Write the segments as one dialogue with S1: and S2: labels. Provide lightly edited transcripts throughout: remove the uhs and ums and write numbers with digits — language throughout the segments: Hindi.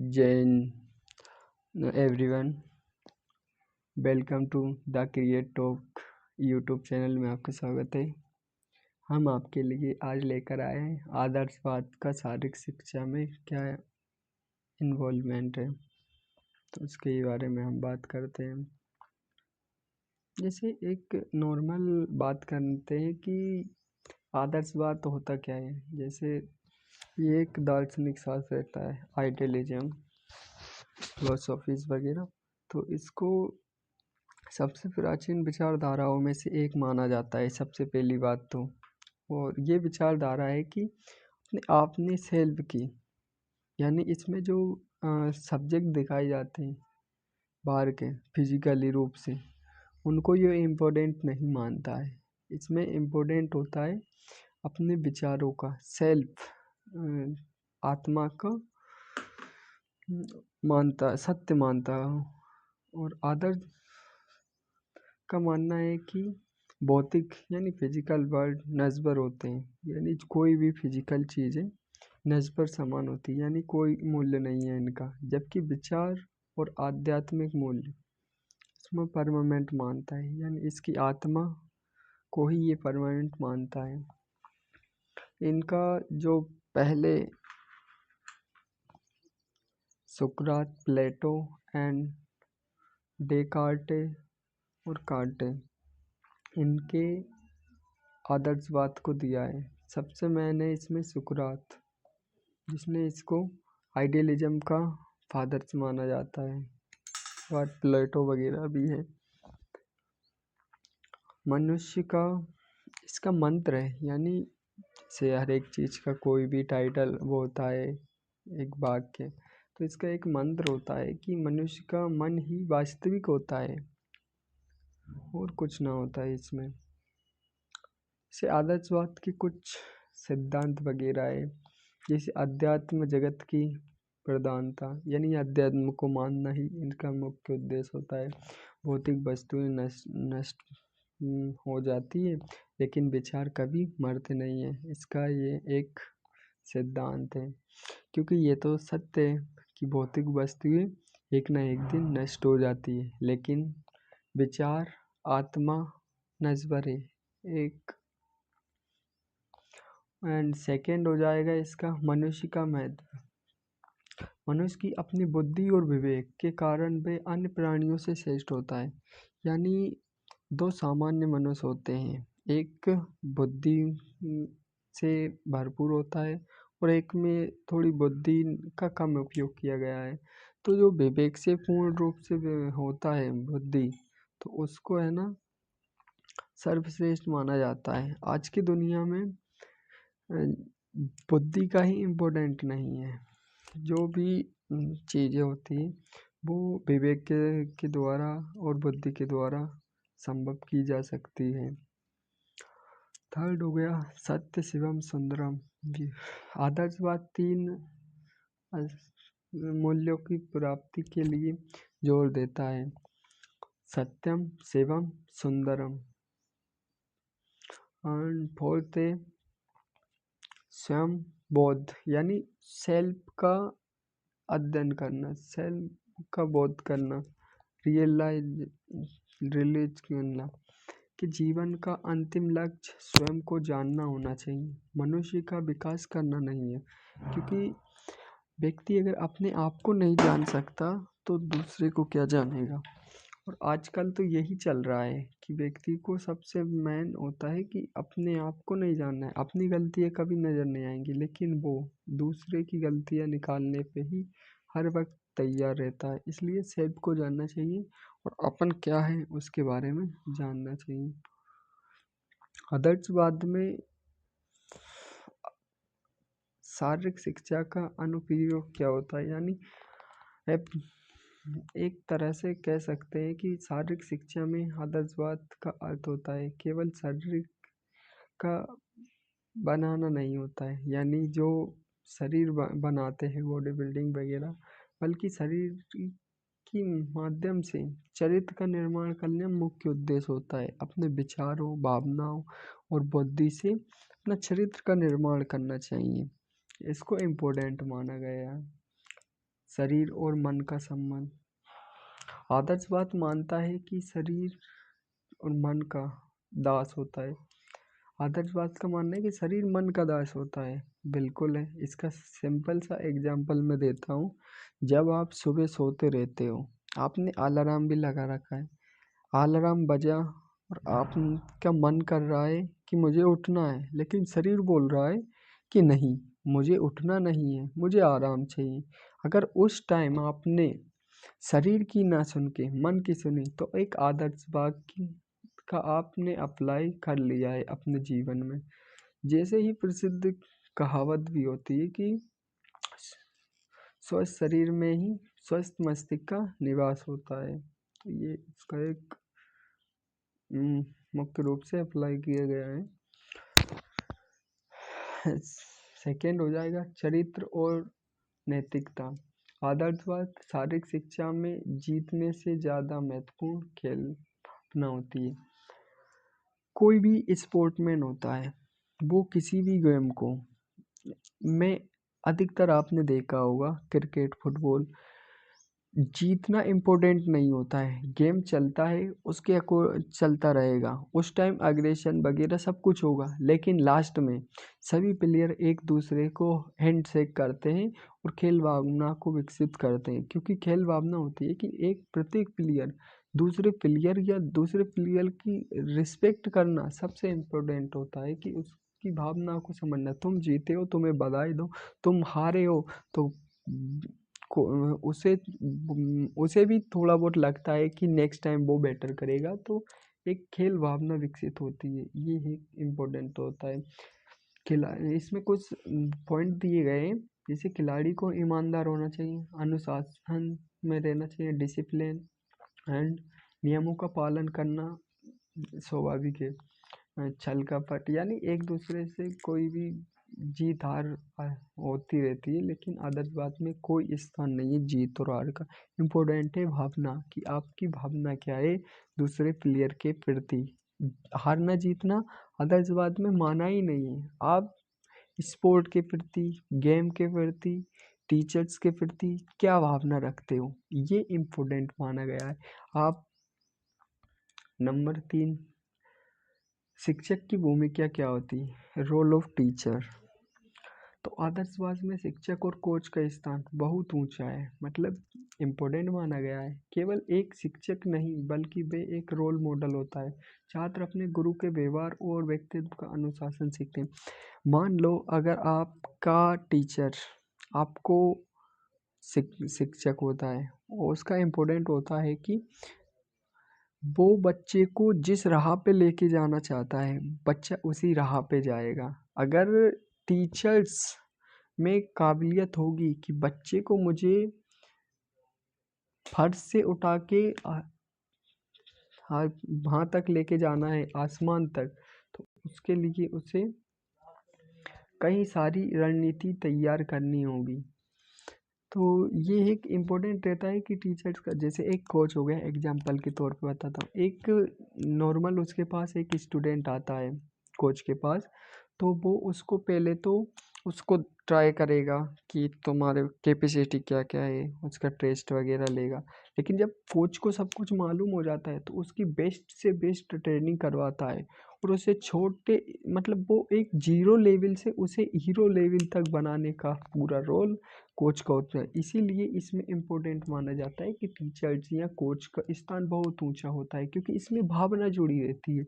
S1: Jain everyone, welcome to the Create Talk YouTube channel में आपका स्वागत है। हम आपके लिए आज लेकर आए हैं आदर्शवाद का शारीरिक शिक्षा में क्या इन्वॉल्वमेंट है, तो उसके बारे में हम बात करते हैं। जैसे एक नॉर्मल बात करते हैं कि आदर्शवाद तो होता क्या है। जैसे ये एक दार्शनिक शास्त्र रहता है, आइडियलिज्म, फिलोसॉफीज वगैरह। तो इसको सबसे प्राचीन विचारधाराओं में से एक माना जाता है सबसे पहली बात तो। और ये विचारधारा है कि अपने सेल्फ की, यानी इसमें जो सब्जेक्ट दिखाए जाते हैं बाहर के फिजिकली रूप से, उनको ये इम्पोर्टेंट नहीं मानता है। इसमें इम्पोर्टेंट होता है अपने विचारों का, सेल्फ, आत्मा का मानता, सत्य मानता है। और आदर्श का मानना है कि भौतिक यानी फिजिकल वर्ल्ड नस्बर होते हैं, यानी कोई भी फिजिकल चीज़ें नस्बर समान होती है, यानी कोई मूल्य नहीं है इनका। जबकि विचार और आध्यात्मिक मूल्य इसमें परमानेंट मानता है, यानी इसकी आत्मा को ही ये परमानेंट मानता है। इनका जो पहले सुकरात, प्लेटो एंड डेकार्टे और कार्टे, इनके आदर्शवाद को दिया है। सबसे मैंने इसमें सुकरात, जिसने इसको आइडियलिज्म का फादर माना जाता है, और प्लेटो वगैरह भी है। मनुष्य का इसका मंत्र है, यानी से हर एक चीज़ का कोई भी टाइटल वो होता है एक वाक्य, तो इसका एक मंत्र होता है कि मनुष्य का मन ही वास्तविक होता है और कुछ ना होता है इसमें। से आदर्शवाद के कुछ सिद्धांत वगैरह है, जैसे अध्यात्म जगत की प्रधानता, यानी अध्यात्म को मानना ही इनका मुख्य उद्देश्य होता है। भौतिक वस्तुएं नष्ट हो जाती है, लेकिन विचार कभी मरते नहीं है, इसका ये एक सिद्धांत है। क्योंकि ये तो सत्य है कि भौतिक वस्तुएं एक ना एक दिन नष्ट हो जाती है, लेकिन विचार, आत्मा नश्वर है एक। एंड सेकेंड हो जाएगा इसका मनुष्य का महत्व। मनुष्य की अपनी बुद्धि और विवेक के कारण वे अन्य प्राणियों से श्रेष्ठ होता है। यानी दो सामान्य मनुष्य होते हैं, एक बुद्धि से भरपूर होता है और एक में थोड़ी बुद्धि का कम उपयोग किया गया है। तो जो विवेक से पूर्ण रूप से होता है बुद्धि, तो उसको है ना सर्वश्रेष्ठ माना जाता है। आज की दुनिया में बुद्धि का ही इम्पोर्टेंट नहीं है, जो भी चीज़ें होती हैं वो विवेक के द्वारा और बुद्धि के द्वारा संभव की जा सकती है। थर्ड हो गया सत्य, शिवम, सुंदरम। आदर्शवाद 3 मूल्यों की प्राप्ति के लिए जोर देता है, सत्यम, शिवम, सुंदरम। एंड फोर्थ है स्वयं बोध, यानी सेल्फ का अध्ययन करना, सेल्फ का बोध करना, रियलाइज करना कि जीवन का अंतिम लक्ष्य स्वयं को जानना होना चाहिए, मनुष्य का विकास करना नहीं है। क्योंकि व्यक्ति अगर अपने आप को नहीं जान सकता तो दूसरे को क्या जानेगा। और आजकल तो यही चल रहा है कि व्यक्ति को सबसे मेन होता है कि अपने आप को नहीं जानना है। अपनी गलतियाँ कभी नज़र नहीं आएंगी, लेकिन वो दूसरे की गलतियाँ निकालने पे ही हर वक्त तैयार रहता है। इसलिए सेल्फ को जानना चाहिए और अपन क्या है उसके बारे में जानना चाहिए। आदर्शवाद में शारीरिक शिक्षा का अनुप्रयोग क्या होता है, यानी एक तरह से कह सकते हैं कि शारीरिक शिक्षा में आदर्शवाद का अर्थ होता है केवल शरीर का बनाना नहीं होता है, यानी जो शरीर बनाते हैं बॉडी बिल्डिंग वगैरह, बल्कि शरीर की माध्यम से चरित्र का निर्माण करना मुख्य उद्देश्य होता है। अपने विचारों, भावनाओं और बुद्धि से अपना चरित्र का निर्माण करना चाहिए, इसको इम्पोर्टेंट माना गया है। शरीर और मन का संबंध। आदर्शवाद मानता है कि शरीर और मन का दास होता है। आदर्शवाद का मानना है कि शरीर मन का दास होता है। बिल्कुल है। इसका सिंपल सा एग्जाम्पल मैं देता हूँ। जब आप सुबह सोते रहते हो, आपने अलार्म भी लगा रखा है, अलार्म बजा और आपका मन कर रहा है कि मुझे उठना है, लेकिन शरीर बोल रहा है कि नहीं, मुझे उठना नहीं है, मुझे आराम चाहिए। अगर उस टाइम आपने शरीर की ना सुन के मन की सुनी, तो एक आदर्शवाद का आपने अप्लाई कर लिया है अपने जीवन में। जैसे ही प्रसिद्ध कहावत भी होती है कि स्वस्थ शरीर में ही स्वस्थ मस्तिष्क का निवास होता है। तो ये इसका एक मुख्य रूप से अप्लाई किया गया है। सेकेंड हो जाएगा चरित्र और नैतिकता। आदर्शवाद शारीरिक शिक्षा में जीतने से ज़्यादा महत्वपूर्ण खेल भावना होती है। कोई भी स्पोर्टमैन होता है, वो किसी भी गेम को में अधिकतर आपने देखा होगा, क्रिकेट, फुटबॉल, जीतना इम्पोर्टेंट नहीं होता है। गेम चलता है, उसके चलता रहेगा, उस टाइम अग्रेशन वगैरह सब कुछ होगा, लेकिन लास्ट में सभी प्लेयर एक दूसरे को हैंडशेक करते हैं और खेल भावना को विकसित करते हैं। क्योंकि खेल भावना होती है कि एक प्रत्येक प्लेयर दूसरे प्लेयर या दूसरे प्लेयर की रिस्पेक्ट करना सबसे इम्पोर्टेंट होता है, कि उसकी भावना को समझना। तुम जीते हो, तुम्हें बधाई दो, तुम हारे हो तो उसे भी थोड़ा बहुत लगता है कि नेक्स्ट टाइम वो बेटर करेगा, तो एक खेल भावना विकसित होती है। ये एक इम्पोर्टेंट होता है। इसमें कुछ पॉइंट दिए गए हैं, जैसे खिलाड़ी को ईमानदार होना चाहिए, अनुशासन में रहना चाहिए, डिसिप्लिन एंड नियमों का पालन करना स्वाभाविक है। छल कपट यानी एक दूसरे से कोई भी जीत हार होती रहती है, लेकिन आदर्शवाद में कोई स्थान नहीं है जीत और हार का। इम्पोर्टेंट है भावना, कि आपकी भावना क्या है दूसरे प्लेयर के प्रति। हारना जीतना आदर्शवाद में माना ही नहीं है। आप स्पोर्ट के प्रति, गेम के प्रति, टीचर्स के प्रति क्या भावना रखते हो, ये इम्पोर्टेंट माना गया है। आप नंबर 3, शिक्षक की भूमिका क्या होती है, रोल ऑफ टीचर। तो आदर्शवाद में शिक्षक और कोच का स्थान बहुत ऊंचा है, मतलब इम्पोर्टेंट माना गया है। केवल एक शिक्षक नहीं, बल्कि वे एक रोल मॉडल होता है। छात्र अपने गुरु के व्यवहार और व्यक्तित्व का अनुशासन सीखते हैं। मान लो अगर आपका टीचर आपको शिक्षक होता है, और उसका इम्पोर्टेंट होता है कि वो बच्चे को जिस राह पे लेके जाना चाहता है, बच्चा उसी राह पे जाएगा। अगर टीचर्स में काबिलियत होगी कि बच्चे को मुझे फर्श से उठा के वहाँ तक लेके जाना है, आसमान तक, तो उसके लिए उसे कई सारी रणनीति तैयार करनी होगी। तो ये एक इम्पोर्टेंट रहता है कि टीचर्स का, जैसे एक कोच हो गया, एग्जाम्पल के तौर पे बताता हूँ। एक नॉर्मल उसके पास एक स्टूडेंट आता है कोच के पास, तो वो उसको पहले तो उसको ट्राई करेगा कि तुम्हारे कैपेसिटी क्या क्या है, उसका टेस्ट वगैरह लेगा। लेकिन जब कोच को सब कुछ मालूम हो जाता है, तो उसकी बेस्ट से बेस्ट ट्रेनिंग करवाता है, और उसे छोटे, मतलब वो एक जीरो लेवल से उसे हीरो लेवल तक बनाने का पूरा रोल कोच का होता है। इसीलिए इसमें इम्पोर्टेंट माना जाता है कि टीचर्स या कोच का स्थान बहुत ऊंचा होता है, क्योंकि इसमें भावना जुड़ी रहती है।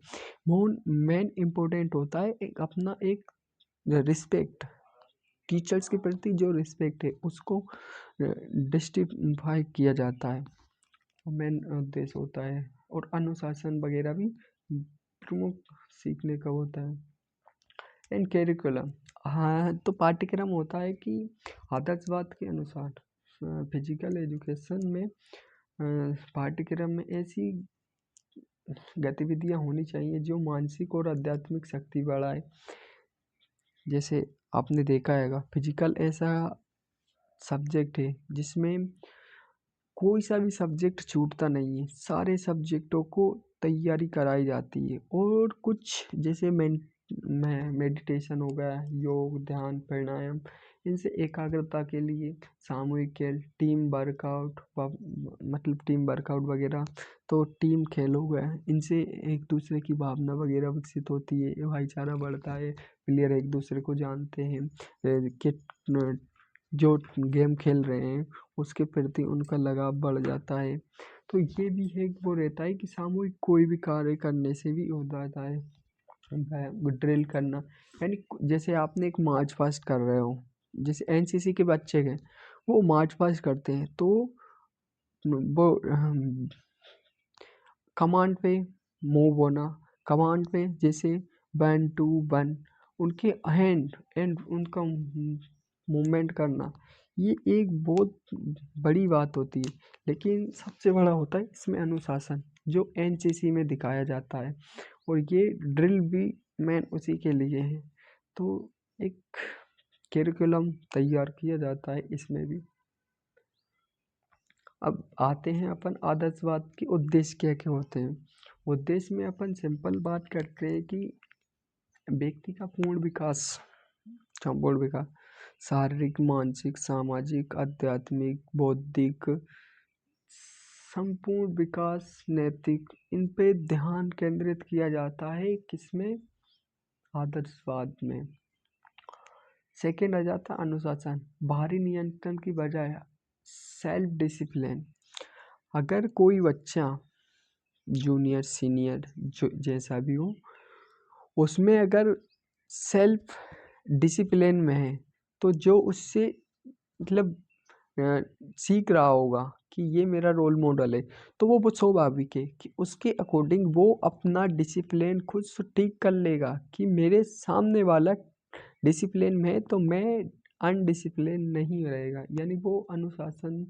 S1: मेन इम्पोर्टेंट होता है अपना एक रिस्पेक्ट, टीचर्स के प्रति जो रिस्पेक्ट है उसको डिस्टिफाई किया जाता है, मेन उद्देश्य होता है। और अनुशासन वगैरह भी प्रमुख सीखने का होता है। एंड कैरिकुलम, हाँ, तो पाठ्यक्रम होता है कि आदर्शवाद के अनुसार फिजिकल एजुकेशन में पाठ्यक्रम में ऐसी गतिविधियां होनी चाहिए जो मानसिक और आध्यात्मिक शक्ति बढ़ाए। जैसे आपने देखा हैगा, फिजिकल ऐसा सब्जेक्ट है जिसमें कोई सा भी सब्जेक्ट छूटता नहीं है, सारे सब्जेक्टों को तैयारी कराई जाती है। और कुछ जैसे मेडिटेशन हो गया, योग, ध्यान, प्राणायाम, इनसे एकाग्रता के लिए सामूहिक खेल, टीम वर्कआउट मतलब टीम वर्कआउट वगैरह, तो टीम खेल हो गया, इनसे एक दूसरे की भावना वगैरह विकसित होती है, भाईचारा बढ़ता है, प्लेयर एक दूसरे को जानते हैं कि जो गेम खेल रहे हैं उसके प्रति उनका लगाव बढ़ जाता है। तो ये भी है वो रहता है कि सामूहिक कोई भी कार्य करने से भी हो जाता है। ड्रिल करना, यानी जैसे आपने एक मार्च पास्ट कर रहे हो, जैसे एनसीसी के बच्चे हैं वो मार्च पास्ट करते हैं, तो वो कमांड पे मूव होना, कमांड पे जैसे 1 2 1 उनके हैंड उनका मूवमेंट करना, ये एक बहुत बड़ी बात होती है। लेकिन सबसे बड़ा होता है इसमें अनुशासन, जो एनसीसी में दिखाया जाता है, और ये ड्रिल भी मेन उसी के लिए है। तो एक करिकुलम तैयार किया जाता है इसमें भी। अब आते हैं अपन आदर्शवाद के उद्देश्य क्या क्या होते हैं। उद्देश्य में अपन सिंपल बात करते हैं कि व्यक्ति का पूर्ण विकास, शारीरिक, मानसिक, सामाजिक, आध्यात्मिक, बौद्धिक संपूर्ण विकास, नैतिक, इन पे ध्यान केंद्रित किया जाता है किसमें, आदर्शवाद में। सेकेंड आ जाता अनुशासन, बाहरी नियंत्रण की बजाय सेल्फ डिसिप्लिन। अगर कोई बच्चा जूनियर सीनियर जो जैसा भी हो, उसमें अगर सेल्फ डिसिप्लिन में है, तो जो उससे मतलब सीख रहा होगा कि ये मेरा रोल मॉडल है, तो वो स्वाभाविक है कि उसके अकॉर्डिंग वो अपना डिसिप्लिन खुद ठीक कर लेगा कि मेरे सामने वाला डिसिप्लिन में है तो मैं अनडिसिप्लिन नहीं रहेगा, यानी वो अनुशासन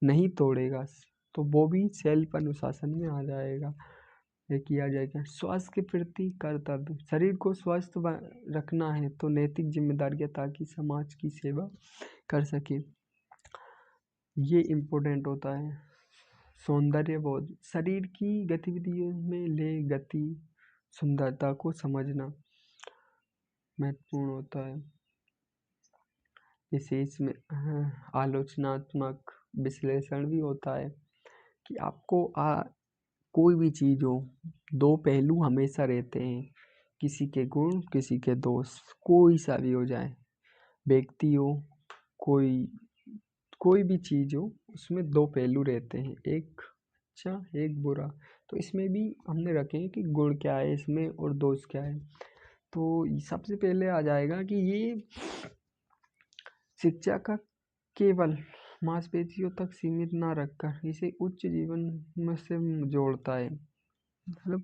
S1: नहीं तोड़ेगा, तो वो भी सेल्फ अनुशासन में आ जाएगा। ये किया जाएगा। स्वास्थ्य के प्रति कर्तव्य, शरीर को स्वस्थ रखना है तो नैतिक जिम्मेदारियां, ताकि समाज की सेवा कर सके, ये इम्पोर्टेंट होता है। सौंदर्य बोध, शरीर की गतिविधियों में ले गति, सुंदरता को समझना महत्वपूर्ण होता है। जैसे इसमें आलोचनात्मक विश्लेषण भी होता है कि आपको कोई भी चीज़ हो, दो पहलू हमेशा रहते हैं, किसी के गुण किसी के दोष, कोई सा भी हो जाए, व्यक्ति हो, कोई भी चीज़ हो, उसमें दो पहलू रहते हैं, एक अच्छा एक बुरा। तो इसमें भी हमने रखे हैं कि गुण क्या है इसमें और दोष क्या है। तो सबसे पहले आ जाएगा कि ये शिक्षा का केवल मांसपेशियों तक सीमित ना रखकर इसे उच्च जीवन में से जोड़ता है। मतलब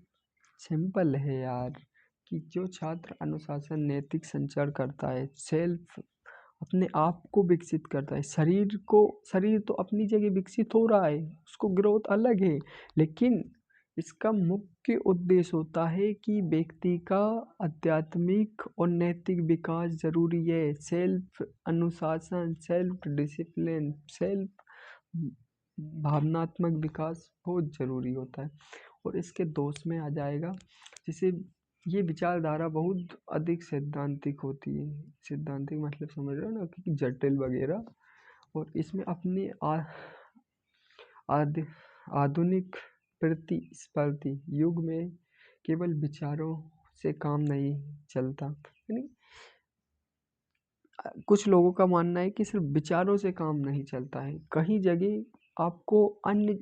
S1: सिंपल है यार, कि जो छात्र अनुशासन, नैतिक संचार करता है, सेल्फ अपने आप को विकसित करता है, शरीर तो अपनी जगह विकसित हो रहा है, उसको ग्रोथ अलग है, लेकिन इसका मुख्य उद्देश्य होता है कि व्यक्ति का आध्यात्मिक और नैतिक विकास जरूरी है। सेल्फ अनुशासन, सेल्फ डिसिप्लिन, सेल्फ भावनात्मक विकास बहुत जरूरी होता है। और इसके दोष में आ जाएगा, जैसे ये विचारधारा बहुत अधिक सैद्धांतिक होती है। सैद्धांतिक मतलब समझ रहे हो ना, कि जटिल वगैरह, और इसमें अपने आधुनिक प्रतिस्पर्धी युग में केवल विचारों से काम नहीं चलता। यानी कुछ लोगों का मानना है कि सिर्फ विचारों से काम नहीं चलता है, कहीं जगह आपको अन्य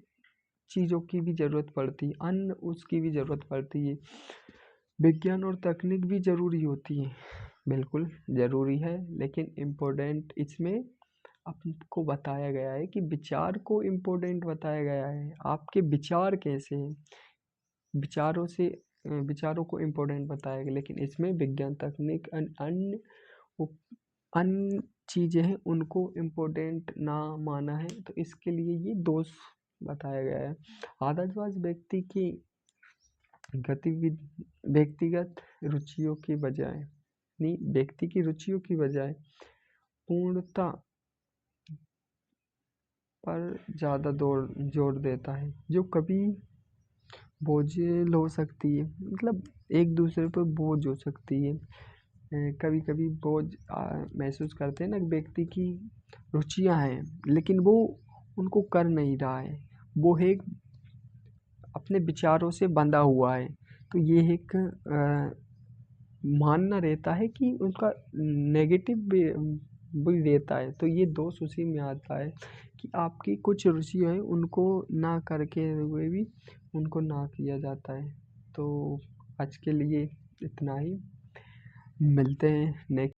S1: चीज़ों की भी ज़रूरत पड़ती है, अन्य उसकी भी ज़रूरत पड़ती है। विज्ञान और तकनीक भी ज़रूरी होती है, बिल्कुल ज़रूरी है, लेकिन इम्पोर्टेंट इसमें आपको बताया गया है कि विचार को इम्पोर्टेंट बताया गया है, आपके विचार कैसे हैं, विचारों को इम्पोर्टेंट बताया गया। लेकिन इसमें विज्ञान तकनीक अन्य चीज़ें हैं उनको इम्पोर्टेंट ना माना है, तो इसके लिए ये दोष बताया गया है। आदर्शवाद व्यक्ति की व्यक्तिगत रुचियों की बजाय व्यक्ति की रुचियों की बजाय पूर्णता पर ज़्यादा जोर देता है, जो कभी बोझिल हो सकती है, मतलब एक दूसरे पर बोझ हो सकती है। कभी कभी बोझ महसूस करते हैं ना व्यक्ति की रुचियां हैं लेकिन वो उनको कर नहीं रहा है, वो एक अपने विचारों से बंधा हुआ है। तो ये एक मानना रहता है कि उनका नेगेटिव भी रहता है। तो ये दोष उसी में आता है कि आपकी कुछ रुचि है उनको ना करके हुए भी उनको ना किया जाता है। तो आज के लिए इतना ही, मिलते हैं नेक्स्ट